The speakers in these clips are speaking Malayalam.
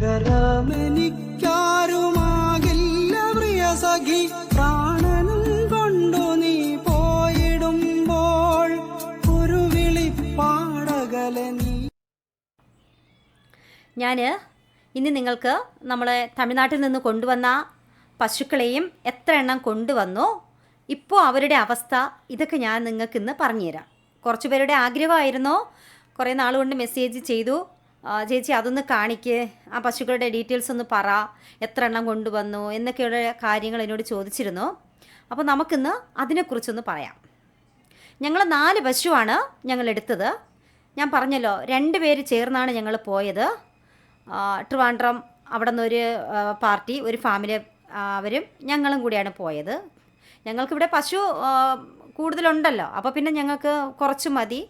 പകരമെനിക്കാരുമാകില്ല പ്രിയ സഖി, പ്രാണനും കൊണ്ടു നീ പോയിടുമ്പോൾ ഒരു വിളിപ്പാടകലെ നീ. ഞാൻ ഇന്ന് നിങ്ങൾക്ക് നമ്മളെ തമിഴ്നാട്ടിൽ നിന്ന് കൊണ്ടുവന്ന പശുക്കളെയും എത്ര എണ്ണം കൊണ്ടുവന്നു, ഇപ്പോൾ അവരുടെ അവസ്ഥ, ഇതൊക്കെ ഞാൻ നിങ്ങൾക്ക് ഇന്ന് പറഞ്ഞുതരാം. കുറച്ച് പേരുടെ ആഗ്രഹമായിരുന്നു, കുറേ നാളുകൊണ്ട് മെസ്സേജ് ചെയ്തു, ചേച്ചി അതൊന്ന് കാണിക്ക്, ആ പശുക്കളുടെ ഡീറ്റെയിൽസ് ഒന്ന് പറ, എത്ര എണ്ണം കൊണ്ടുവന്നു എന്നൊക്കെയുള്ള കാര്യങ്ങൾ എന്നോട് ചോദിച്ചിരുന്നു. അപ്പോൾ നമുക്കിന്ന് അതിനെക്കുറിച്ചൊന്ന് പറയാം. ഞങ്ങൾ 4 പശുവാണ് ഞങ്ങൾ എടുത്തത്. ഞാൻ പറഞ്ഞല്ലോ, 2 പേര് ചേർന്നാണ് ഞങ്ങൾ പോയത്. ട്രിവാൻഡ്രം അവിടെ നിന്നൊരു പാർട്ടി, ഒരു ഫാമിലി, അവരും ഞങ്ങളും കൂടിയാണ് പോയത്. ഞങ്ങൾക്കിവിടെ പശു കൂടുതലുണ്ടല്ലോ, അപ്പോൾ പിന്നെ ഞങ്ങൾക്ക് കുറച്ച് മതി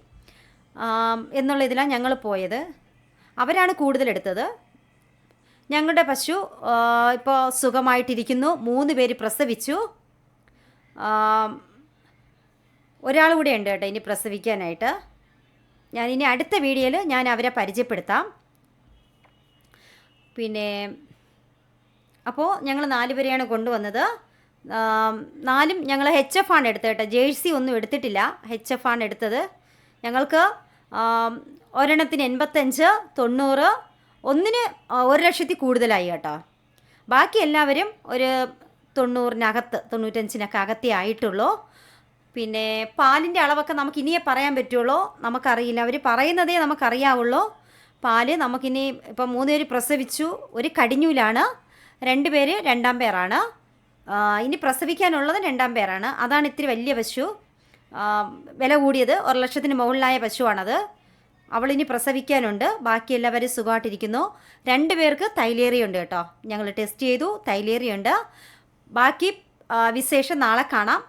എന്നുള്ള ഇതിലാണ് ഞങ്ങൾ പോയത്. അവരാണ് കൂടുതലെടുത്തത്. ഞങ്ങളുടെ പശു ഇപ്പോൾ സുഖമായിട്ടിരിക്കുന്നു. 3 പേര് പ്രസവിച്ചു. ഒരാൾ കൂടെ ഉണ്ട് കേട്ടോ ഇനി പ്രസവിക്കാനായിട്ട്. ഞാനിനി അടുത്ത വീഡിയോയിൽ ഞാൻ അവരെ പരിചയപ്പെടുത്താം. പിന്നെ അപ്പോൾ ഞങ്ങൾ 4 പേരെയാണ് കൊണ്ടുവന്നത്. 4ഉം ഞങ്ങൾ HF ആണ് എടുത്തത് കേട്ടോ. ജേഴ്സി ഒന്നും എടുത്തിട്ടില്ല, HF ആണ് എടുത്തത്. ഞങ്ങൾക്ക് ഒരെണ്ണത്തിന് 85, 90, ഒന്നിന് 1,00,000 കൂടുതലായി കേട്ടോ. ബാക്കി എല്ലാവരും ഒരു 90-നകത്ത്, 95-നൊക്കെ അകത്തേ ആയിട്ടുള്ളൂ. പിന്നെ പാലിൻ്റെ അളവൊക്കെ നമുക്ക് ഇനിയേ പറയാൻ പറ്റുള്ളൂ, നമുക്കറിയില്ല. അവർ പറയുന്നതേ നമുക്കറിയാവുള്ളൂ. പാല് നമുക്കിനി ഇപ്പം 3 പേര് പ്രസവിച്ചു, ഒരു കടിഞ്ഞൂലാണ്, 2 പേര് 2ാം പേരാണ്. ഇനി പ്രസവിക്കാനുള്ളത് 2ാം പേരാണ്. അതാണ് ഇത്തിരി വലിയ പശു, വില കൂടിയത്, 1,00,000-ന് മുകളിലായ പശുവാണത്. അവളിനി പ്രസവിക്കാനുണ്ട്. ബാക്കി എല്ലാവരും സുഖമായിട്ടിരിക്കുന്നു. 2 പേർക്ക് തൈലേറിയുണ്ട് കേട്ടോ. ഞങ്ങൾ ടെസ്റ്റ് ചെയ്തു, തൈലേറിയുണ്ട്. ബാക്കി വിശേഷം നാളെ കാണാം.